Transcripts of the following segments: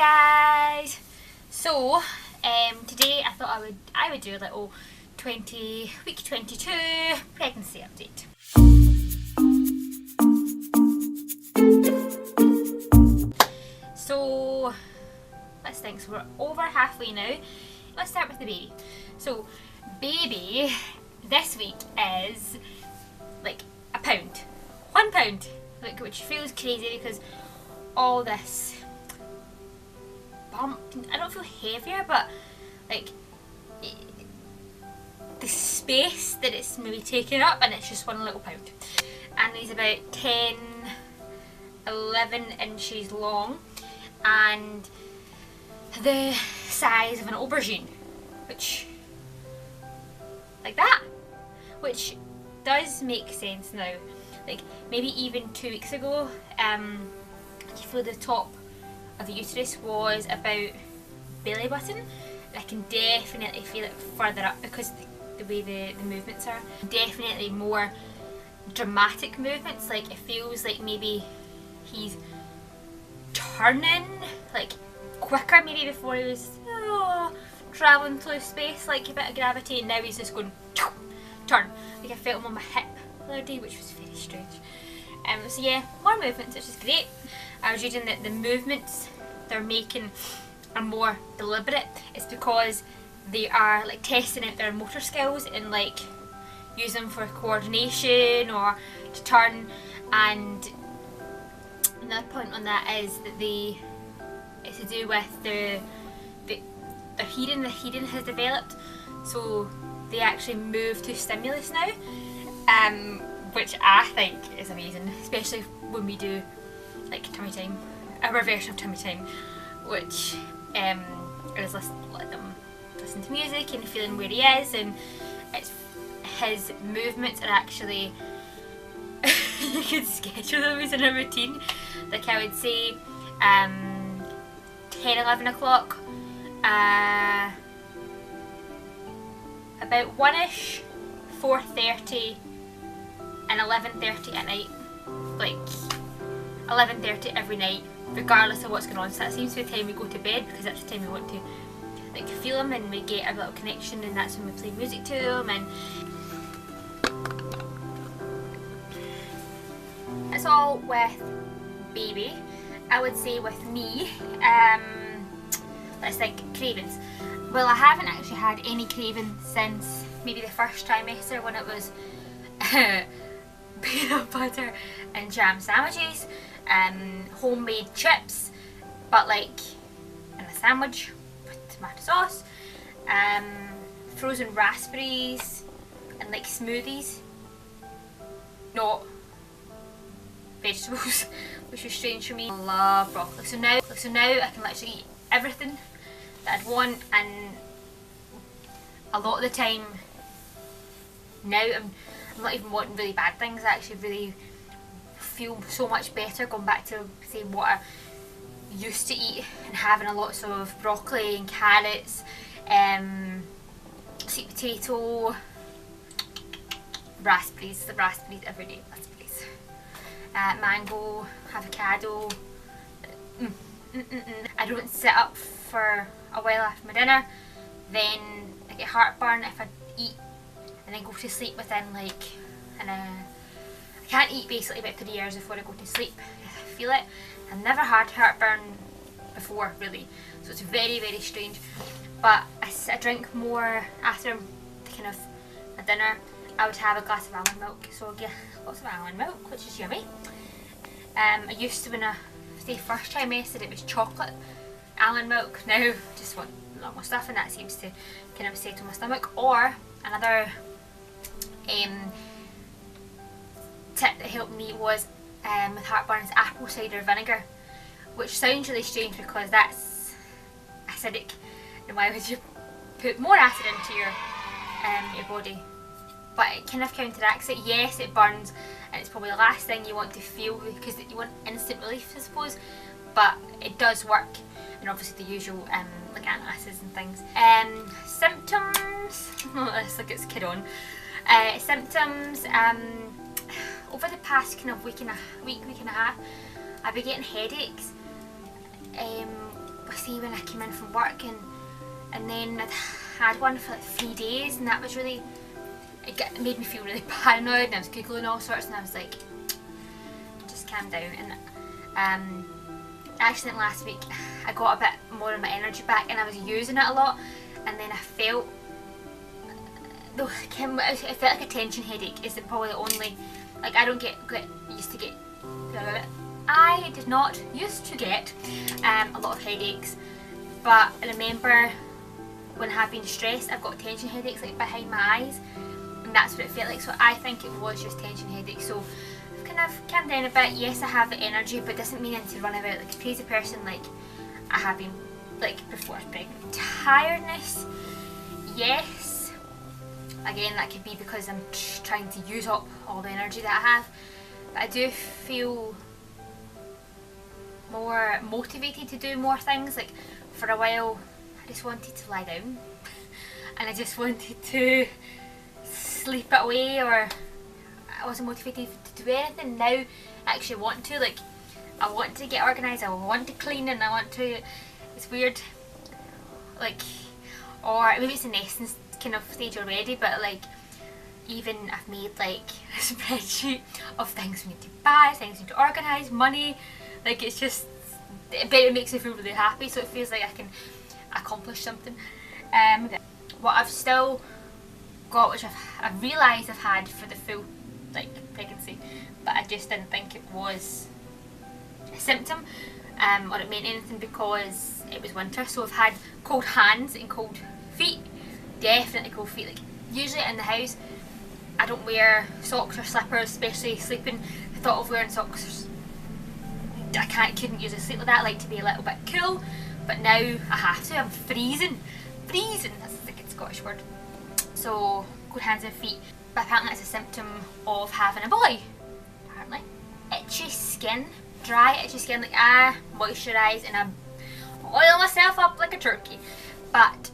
Hi guys! So today I thought I would do a little week 22 pregnancy update. So let's think. So we're over halfway now. Let's start with the baby. So baby this week is like a pound, 1 pound, like, which feels crazy because all this bump. I don't feel heavier, but like the space that it's maybe taken up, and it's just 1 little pound. And he's about 11 inches long and the size of an aubergine, which like that, which does make sense now. Like maybe even 2 weeks ago, you feel the top of the uterus was about belly button. I can definitely feel it further up because the way the movements are. Definitely more dramatic movements, like it feels like maybe he's turning like quicker. Maybe before he was travelling through space like a bit of gravity, and now he's just going turn. Like I felt him on my hip the other day, which was very strange. So yeah, more movements, which is great. I was reading that the movements they're making are more deliberate. It's because they are like testing out their motor skills and like use them for coordination or to turn. And another point on that is that it's to do with their hearing. The hearing has developed, so they actually move to stimulus now, which I think is amazing, especially when we do like tummy time, our version of tummy time, which is let them listen to music and feeling where he is, and it's his movements are actually you could schedule them as in a routine. Like I would say 10-11 o'clock, about 1ish, 4:30 and 11:30 at night. Like 11:30 every night, regardless of what's going on. So that seems to be the time we go to bed, because that's the time we want to like feel him and we get a little connection, and that's when we play music to him. And that's all with baby. I would say with me, let's think, cravings. Well, I haven't actually had any cravings since maybe the first trimester, when it was peanut butter and jam sandwiches, homemade chips, but like in a sandwich with tomato sauce, frozen raspberries, and like smoothies, not vegetables, which was strange for me. I love broccoli. So now I can literally eat everything that I'd want, and a lot of the time now I'm not even wanting really bad things. I actually really feel so much better going back to say what I used to eat, and having a lot of broccoli and carrots, sweet potato, raspberries every day, raspberries, mango, avocado. I don't sit up for a while after my dinner, then I get heartburn if I eat and then go to sleep within like I can't eat basically about 3 hours before I go to sleep. I feel it. I've never had heartburn before really, so it's very, very strange. But I drink more after kind of my dinner. I would have a glass of almond milk, so I'll get lots of almond milk, which is yummy. I used to, when I say first trimester, it was chocolate almond milk. Now just want a lot more stuff, and that seems to kind of settle my stomach. Or another tip that helped me was with heartburn is apple cider vinegar, which sounds really strange because that's acidic, and why would you put more acid into your body? But it kind of counteracts it. Yes, it burns, and it's probably the last thing you want to feel because you want instant relief, I suppose, but it does work. And obviously the usual like antacids and things. Symptoms, let's look at this kid on. Symptoms, over the past kind of week and a half, I've been getting headaches with see when I came in from work, and then I'd had one for like 3 days, and that was really, it made me feel really paranoid, and I was googling all sorts, and I was like, just calm down. And actually last week I got a bit more of my energy back, and I was using it a lot, and then I felt, it felt like a tension headache. Is it probably the only, like, I don't get used to get, I did not used to get a lot of headaches, but I remember when I've been stressed, I've got tension headaches like behind my eyes, and that's what it felt like. So I think it was just tension headaches. So I've kind of calmed down a bit. Yes, I have the energy, but it doesn't mean I need to run about like a crazy person like I have been like before I was pregnant. Tiredness, yes. Again, that could be because I'm trying to use up all the energy that I have. But I do feel more motivated to do more things. Like for a while I just wanted to lie down and I just wanted to sleep it away, or I wasn't motivated to do anything. Now I actually want to, like, I want to get organised, I want to clean, and I want to, it's weird, like, or maybe it's a nesting kind of stage already, but like, even I've made like a spreadsheet of things we need to buy, things we need to organise, money, like it's just, it makes me feel really happy, so it feels like I can accomplish something. What I've still got, which I've realised I've had for the full like pregnancy, but I just didn't think it was a symptom or it meant anything because it was winter. So I've had cold hands and cold feet, definitely cold feet. Like usually in the house I don't wear socks or slippers, especially sleeping. The thought of wearing socks, couldn't usually sleep like that. I like to be a little bit cool, but now I have to. I'm freezing, that's a good Scottish word. So cold hands and feet, but apparently that's a symptom of having a boy. Apparently, itchy skin, dry itchy skin. Like I moisturise and I oil myself up like a turkey, but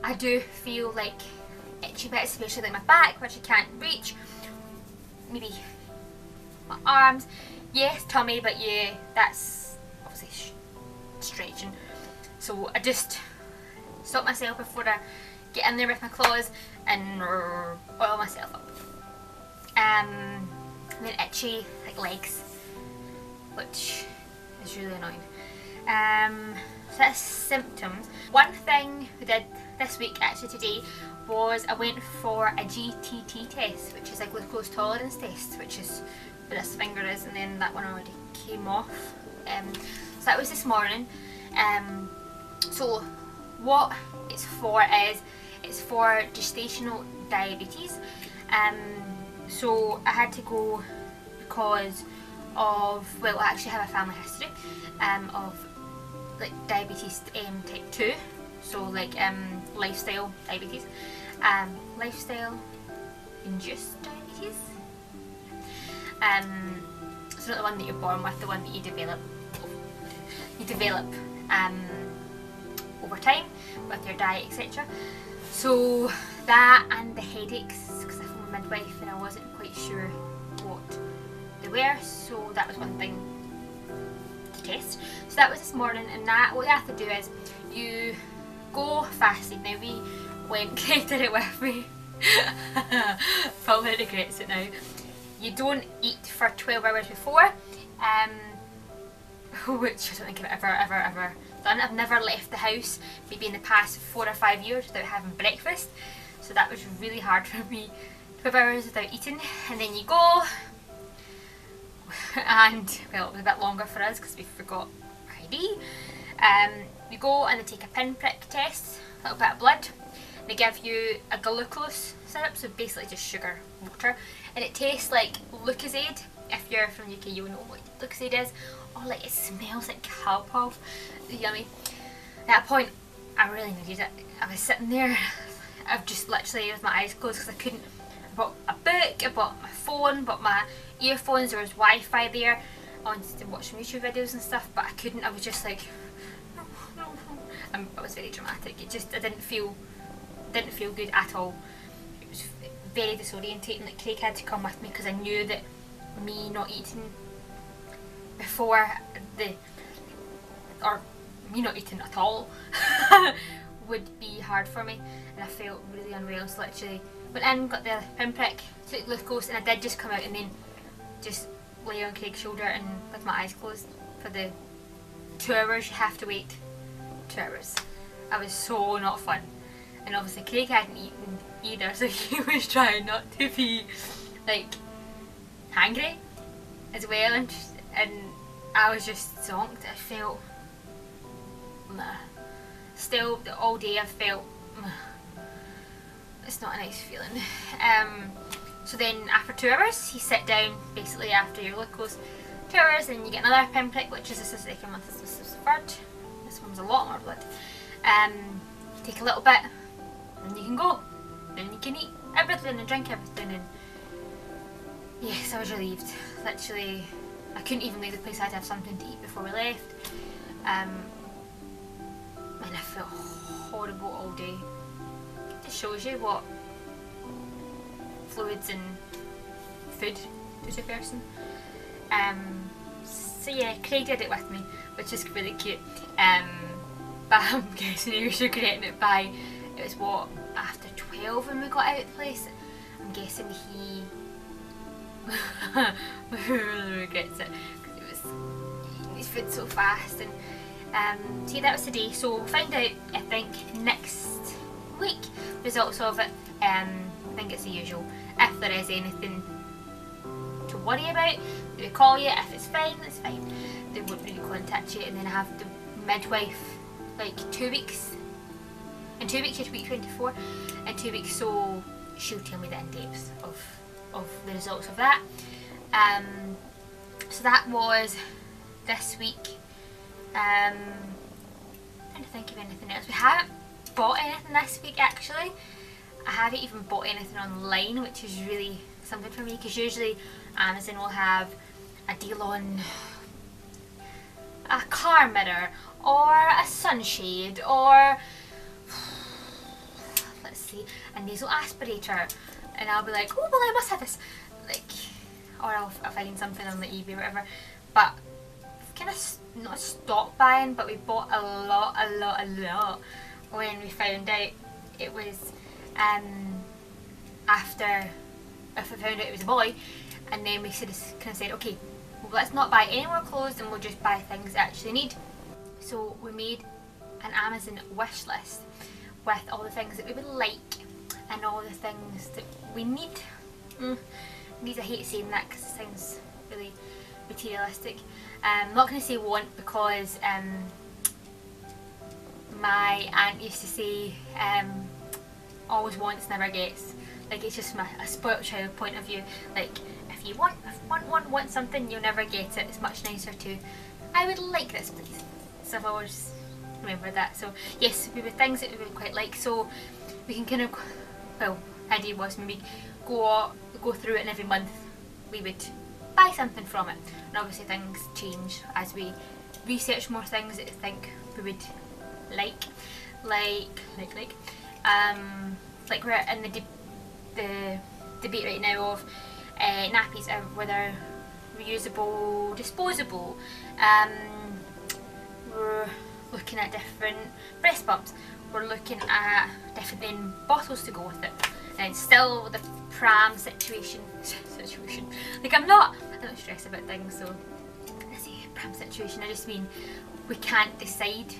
I do feel like itchy bits, especially like my back, which I can't reach. Maybe my arms, yes, tummy, but yeah, that's obviously stretching. So I just stop myself before I get in there with my claws and oil myself up. And then itchy like legs, which is really annoying. So that's symptoms. One thing we did this week, actually today, was I went for a GTT test, which is a glucose tolerance test, which is where this finger is, and then that one already came off. So that was this morning. So what it's for is, it's for gestational diabetes. So I had to go because of, well, I actually have a family history of like diabetes type 2, so like lifestyle diabetes, lifestyle induced diabetes. It's not the one that you're born with, the one that you develop over time with your diet, etc. So that and the headaches, because I'm a midwife and I wasn't quite sure what they were, so that was one thing to test. So that was this morning, and that, what you have to do is you go fasted. Now we went, Kate did it with me, probably regrets it now. You don't eat for 12 hours before, which I don't think I've ever done. I've never left the house, maybe in the past 4 or 5 years, without having breakfast, so that was really hard for me. 12 hours without eating, and then you go, and well, it was a bit longer for us because we forgot ID. We go and they take a pinprick test, a little bit of blood. They give you a glucose syrup, so basically just sugar water, and it tastes like Lucozade. If you're from the UK, you'll know what Lucozade is. Oh, like it smells like Calpol. Yummy. At that point, I really needed it. I was sitting there, I've just literally with my eyes closed because I couldn't. I bought a book, I bought my phone, bought my earphones, there was Wi-Fi there. I wanted to watch some YouTube videos and stuff, but I couldn't. I was just like, it was very dramatic. It just, I didn't feel good at all. It was very disorientating. Like Craig had to come with me because I knew that me not eating before me not eating at all would be hard for me, and I felt really unwell. So literally went in, got the pinprick, took glucose, and I did just come out and then just lay on Craig's shoulder and with my eyes closed for the 2 hours you have to wait. 2 hours. That was so not fun. And obviously Craig hadn't eaten either, so he was trying not to be like hangry as well, and I was just zonked. I felt still all day I felt it's not a nice feeling. So then after 2 hours you sit down basically after your glucose, 2 hours, and you get another pinprick, which is the second one, this is the third. This one's a lot more blood. Take a little bit and you can go. Then you can eat everything and drink everything, and yes, I was relieved. Literally I couldn't even leave the place. I had to have something to eat before we left. And I felt horrible all day. It just shows you what fluids and food do to a person. So yeah, Craig did it with me, which is really cute. But I'm guessing he was regretting it by, it was what, after 12 when we got out of the place. I'm guessing he really regrets it because it was eating his food so fast. And so yeah, that was today. So we'll find out, I think, next week results of it. I think it's the usual. If there is anything to worry about, they will call you. If it's fine, it's fine. They won't really contact you. And then I have the midwife like 2 weeks. In 2 weeks, it's week 24. In 2 weeks, so she'll tell me the in-depth of the results of that. So that was this week. Trying to think of anything else. We haven't bought anything this week actually. I haven't even bought anything online, which is really something for me, because usually Amazon will have a deal on a car mirror or a sunshade or, let's see, a nasal aspirator, and I'll be like, oh well, I must have this, like, or I'll find something on the eBay or whatever. But I've kind of not stopped buying, but we bought a lot when we found out it was after, if we found out it was a boy, and then we kind of said, okay, well, let's not buy any more clothes and we'll just buy things we actually need. So we made an Amazon wish list with all the things that we would like and all the things that we need. I hate saying that because it sounds really materialistic. I'm not going to say want, because my aunt used to say always wants, never gets. Like, it's just a spoilt child point of view. Like, if you want something, you'll never get it. It's much nicer to, I would like this please. So I've always remembered that. So yes, we would things that we would quite like, so we can kind of, well, idea was maybe go through it, and every month we would buy something from it. And obviously things change as we research more things that I think we would like we're in the debate right now of nappies, whether reusable, disposable. We're looking at different breast pumps. We're looking at different then bottles to go with it, and still the pram situation. Like, I don't stress about things, so when I say pram situation, I just mean we can't decide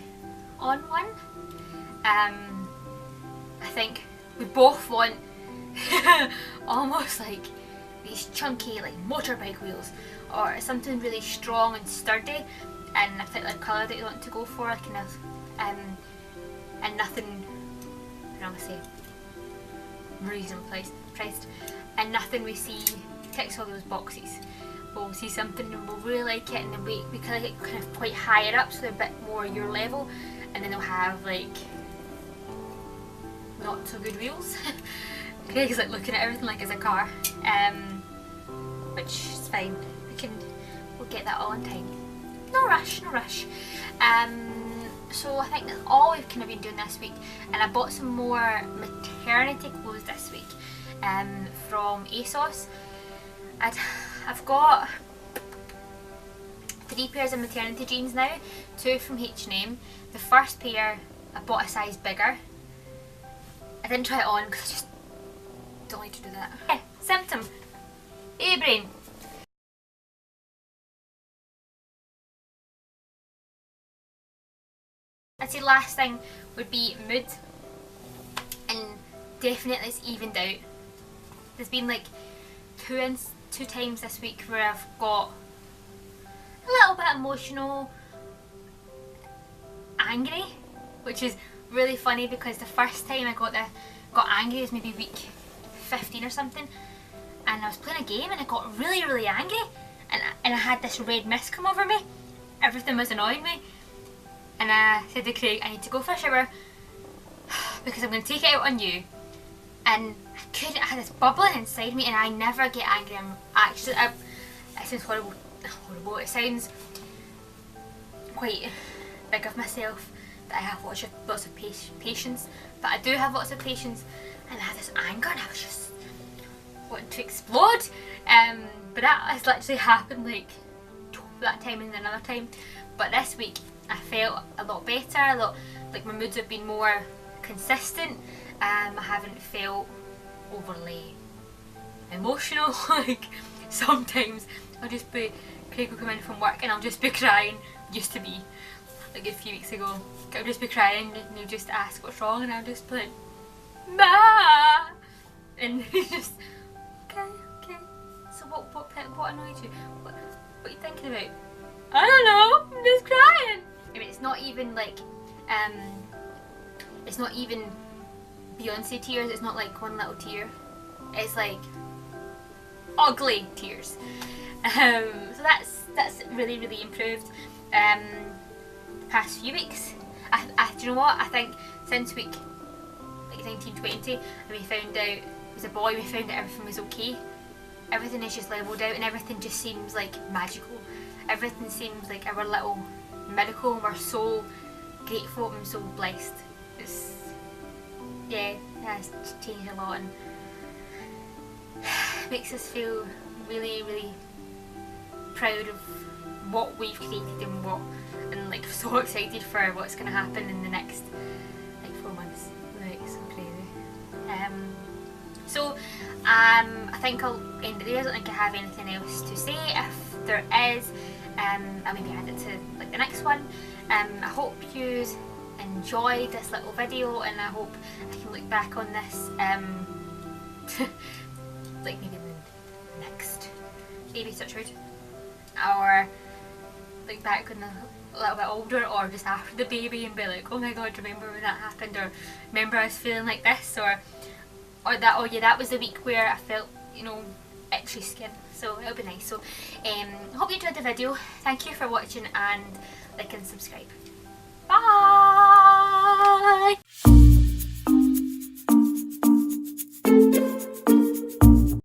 on one. I think we both want almost like these chunky like motorbike wheels, or something really strong and sturdy, and a particular colour that you want to go for, kind of, and nothing, I don't want to say reasonably priced, and nothing we see ticks all those boxes. We'll see something and we'll really like it, and then we kind of get kind of quite higher up, so they're a bit more your level, and then they'll have like not so good wheels. Craig's like looking at everything like it's a car, which is fine. We'll get that all in time. No rush. So I think that's all we've kind of been doing this week, and I bought some more maternity clothes this week from ASOS. I've got 3 pairs of maternity jeans now, 2 from H&M. The first pair I bought a size bigger. I didn't try it on because I just don't like to do that. Yeah, symptom. Baby brain. I'd say last thing would be mood, and definitely it's evened out. There's been like two times this week where I've got a little bit emotional, angry, which is really funny because the first time I got angry was maybe week 15 or something, and I was playing a game and I got really angry, and I had this red mist come over me. Everything was annoying me. And I said to Craig, I need to go for a shower because I'm going to take it out on you. And I had this bubbling inside me, and I never get angry. It sounds horrible. It sounds quite big of myself that I have lots of patience. But I do have lots of patience, and I had this anger and I was just wanting to explode. But that has literally happened like that time and another time. But this week I felt a lot better, like my moods have been more consistent. I haven't felt overly emotional. Like sometimes Craig will come in from work and I'll just be crying. Used to be like a few weeks ago. I'll just be crying and he'll just ask what's wrong, and I'll just be like, Ma! And he's just, okay. So what annoyed you? What are you thinking about? I don't know, I'm just crying. I mean, it's not even like, it's not even Beyonce tears. It's not like one little tear. It's like ugly tears. So that's really improved. The past few weeks, do you know what? I think since week like 1920, and we found out it was a boy, we found out everything was okay. Everything is just leveled out, and everything just seems like magical. Everything seems like our little miracle, and we're so grateful and so blessed. It's changed a lot, and makes us feel really proud of what we've created and like so excited for what's going to happen in the next like 4 months. Like so crazy. So I think I'll end it there. I don't think I have anything else to say. If there is, I'll maybe add it to like the next one. I hope you enjoyed this little video, and I hope I can look back on this like maybe the next baby touchwood, or like back when a little bit older, or just after the baby, and be like, oh my god, remember when that happened, or remember I was feeling like this, or that, oh yeah, that was the week where I felt, you know, itchy skin. So it'll be nice. So I hope you enjoyed the video. Thank you for watching, and like and subscribe.